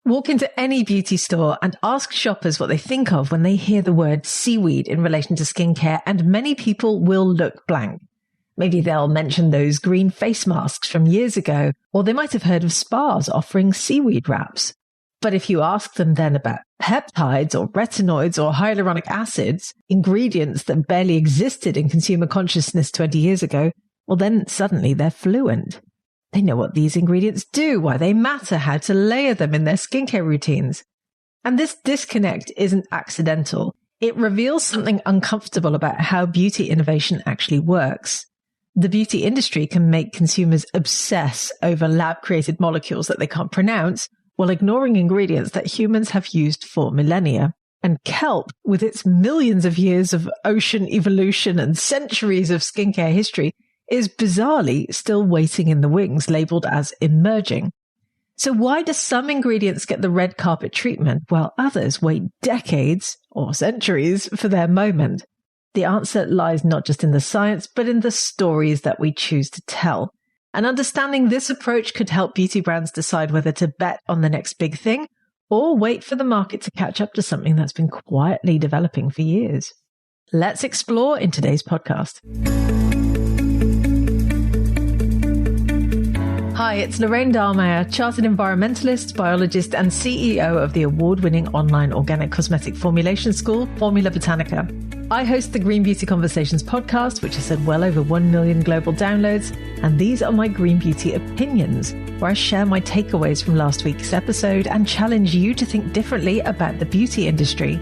Walk into any beauty store and ask shoppers what they think of when they hear the word seaweed in relation to skincare, and many people will look blank. Maybe they'll mention those green face masks from years ago, or they might have heard of spas offering seaweed wraps. But if you ask them then about peptides or retinoids or hyaluronic acids, ingredients that barely existed in consumer consciousness 20 years ago, well then suddenly they're fluent. They know what these ingredients do, why they matter, how to layer them in their skincare routines. And this disconnect isn't accidental. It reveals something uncomfortable about how beauty innovation actually works. The beauty industry can make consumers obsess over lab-created molecules that they can't pronounce, while ignoring ingredients that humans have used for millennia. And kelp, with its millions of years of ocean evolution and centuries of skincare history, is bizarrely still waiting in the wings, labeled as emerging. So why do some ingredients get the red carpet treatment while others wait decades or centuries for their moment? The answer lies not just in the science, but in the stories that we choose to tell. And understanding this approach could help beauty brands decide whether to bet on the next big thing or wait for the market to catch up to something that's been quietly developing for years. Let's explore in today's podcast. Hi, it's Lorraine Dallmeier, chartered environmentalist, biologist, and CEO of the award-winning online organic cosmetic formulation school, Formula Botanica. I host the Green Beauty Conversations podcast, which has had well over 1 million global downloads, and these are my Green Beauty opinions, where I share my takeaways from last week's episode and challenge you to think differently about the beauty industry.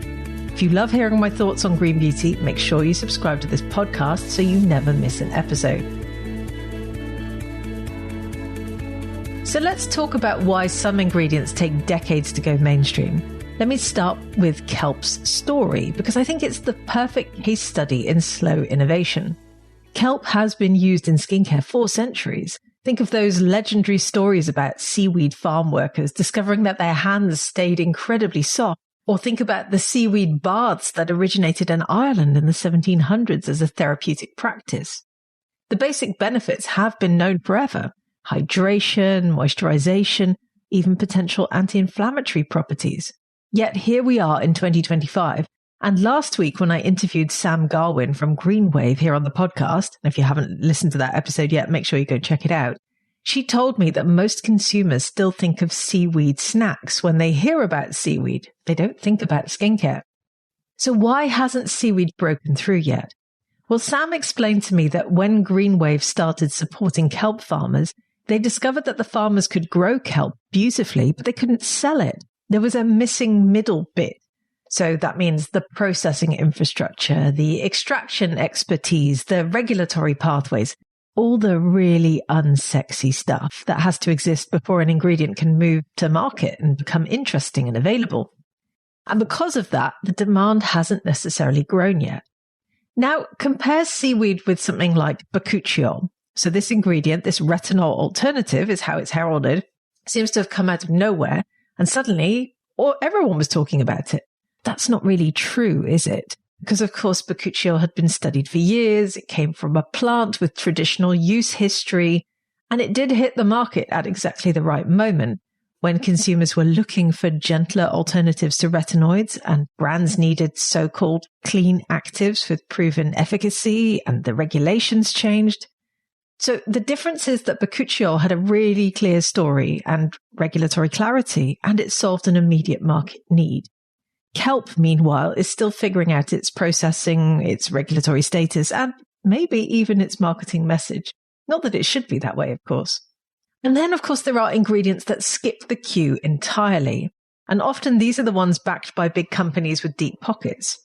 If you love hearing my thoughts on green beauty, make sure you subscribe to this podcast so you never miss an episode. So let's talk about why some ingredients take decades to go mainstream. Let me start with kelp's story, because I think it's the perfect case study in slow innovation. Kelp has been used in skincare for centuries. Think of those legendary stories about seaweed farm workers discovering that their hands stayed incredibly soft, or think about the seaweed baths that originated in Ireland in the 1700s as a therapeutic practice. The basic benefits have been known forever. Hydration, moisturization, even potential anti-inflammatory properties. Yet here we are in 2025. And last week when I interviewed Sam Garwin from Green Wave here on the podcast, and if you haven't listened to that episode yet, make sure you go check it out. She told me that most consumers still think of seaweed snacks when they hear about seaweed. They don't think about skincare. So why hasn't seaweed broken through yet? Well, Sam explained to me that when Green Wave started supporting kelp farmers, they discovered that the farmers could grow kelp beautifully, but they couldn't sell it. There was a missing middle bit. So that means the processing infrastructure, the extraction expertise, the regulatory pathways, all the really unsexy stuff that has to exist before an ingredient can move to market and become interesting and available. And because of that, the demand hasn't necessarily grown yet. Now, compare seaweed with something like bakuchiol. So this ingredient, this retinol alternative is how it's heralded, seems to have come out of nowhere, and suddenly everyone was talking about it. That's not really true, is it? Because of course, bakuchiol had been studied for years. It came from a plant with traditional use history, and it did hit the market at exactly the right moment when consumers were looking for gentler alternatives to retinoids and brands needed so-called clean actives with proven efficacy, and the regulations changed. So the difference is that bakuchiol had a really clear story and regulatory clarity, and it solved an immediate market need. Kelp, meanwhile, is still figuring out its processing, its regulatory status, and maybe even its marketing message. Not that it should be that way, of course. And then, of course, there are ingredients that skip the queue entirely. And often these are the ones backed by big companies with deep pockets.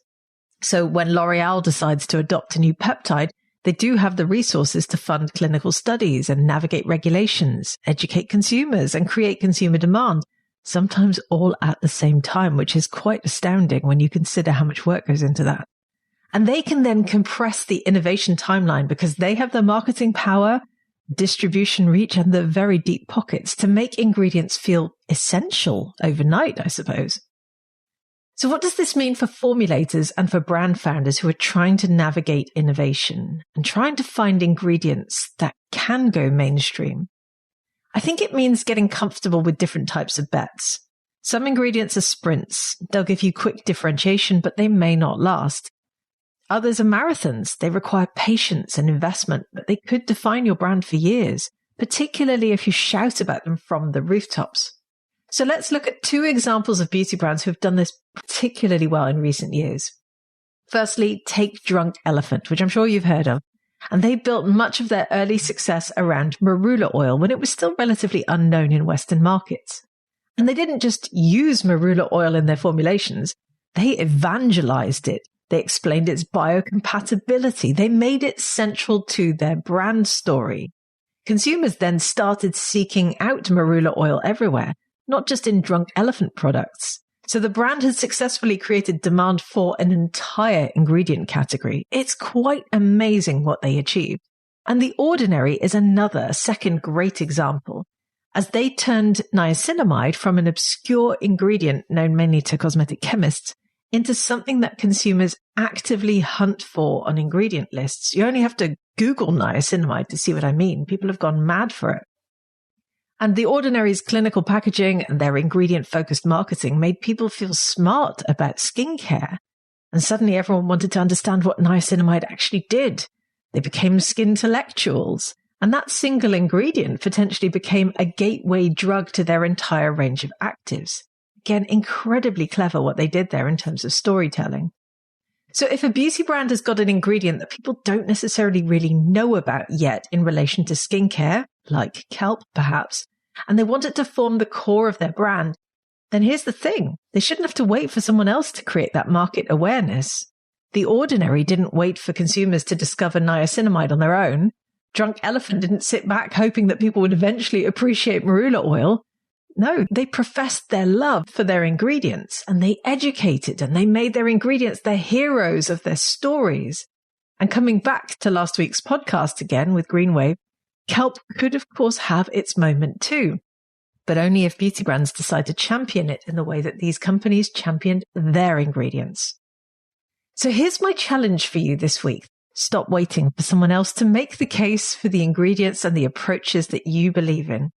So when L'Oreal decides to adopt a new peptide, they do have the resources to fund clinical studies and navigate regulations, educate consumers, and create consumer demand, sometimes all at the same time, which is quite astounding when you consider how much work goes into that. And they can then compress the innovation timeline because they have the marketing power, distribution reach, and the very deep pockets to make ingredients feel essential overnight, I suppose. So what does this mean for formulators and for brand founders who are trying to navigate innovation and trying to find ingredients that can go mainstream? I think it means getting comfortable with different types of bets. Some ingredients are sprints. They'll give you quick differentiation, but they may not last. Others are marathons. They require patience and investment, but they could define your brand for years, particularly if you shout about them from the rooftops. So let's look at 2 examples of beauty brands who have done this particularly well in recent years. Firstly, take Drunk Elephant, which I'm sure you've heard of. And they built much of their early success around marula oil when it was still relatively unknown in Western markets. And they didn't just use marula oil in their formulations, they evangelized it. They explained its biocompatibility. They made it central to their brand story. Consumers then started seeking out marula oil everywhere, not just in Drunk Elephant products. So the brand has successfully created demand for an entire ingredient category. It's quite amazing what they achieved. And The Ordinary is another second great example, as they turned niacinamide from an obscure ingredient known mainly to cosmetic chemists into something that consumers actively hunt for on ingredient lists. You only have to Google niacinamide to see what I mean. People have gone mad for it. And The Ordinary's clinical packaging and their ingredient-focused marketing made people feel smart about skincare. And suddenly everyone wanted to understand what niacinamide actually did. They became skintellectuals. And that single ingredient potentially became a gateway drug to their entire range of actives. Again, incredibly clever what they did there in terms of storytelling. So if a beauty brand has got an ingredient that people don't necessarily really know about yet in relation to skincare, like kelp perhaps, and they want it to form the core of their brand, then here's the thing. They shouldn't have to wait for someone else to create that market awareness. The Ordinary didn't wait for consumers to discover niacinamide on their own. Drunk Elephant didn't sit back hoping that people would eventually appreciate marula oil. No, they professed their love for their ingredients and they educated and they made their ingredients their heroes of their stories. And coming back to last week's podcast again with Green Wave, kelp could of course have its moment too, but only if beauty brands decide to champion it in the way that these companies championed their ingredients. So here's my challenge for you this week. Stop waiting for someone else to make the case for the ingredients and the approaches that you believe in.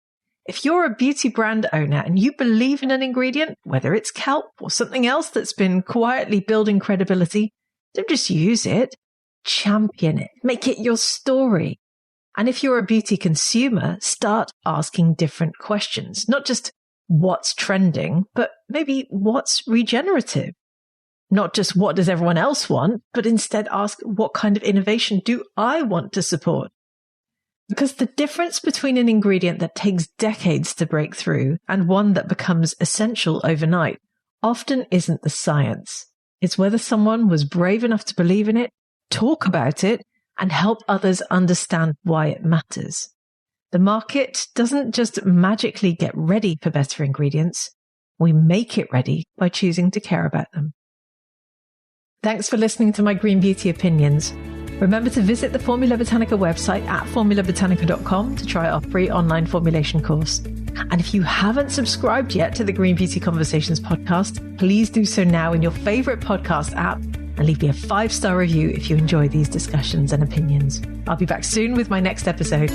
If you're a beauty brand owner and you believe in an ingredient, whether it's kelp or something else that's been quietly building credibility, don't just use it, champion it, make it your story. And if you're a beauty consumer, start asking different questions, not just what's trending, but maybe what's regenerative. Not just what does everyone else want, but instead ask what kind of innovation do I want to support? Because the difference between an ingredient that takes decades to break through and one that becomes essential overnight often isn't the science. It's whether someone was brave enough to believe in it, talk about it, and help others understand why it matters. The market doesn't just magically get ready for better ingredients. We make it ready by choosing to care about them. Thanks for listening to my Green Beauty opinions. Remember to visit the Formula Botanica website at formulabotanica.com to try our free online formulation course. And if you haven't subscribed yet to the Green Beauty Conversations podcast, please do so now in your favorite podcast app and leave me a 5-star review if you enjoy these discussions and opinions. I'll be back soon with my next episode.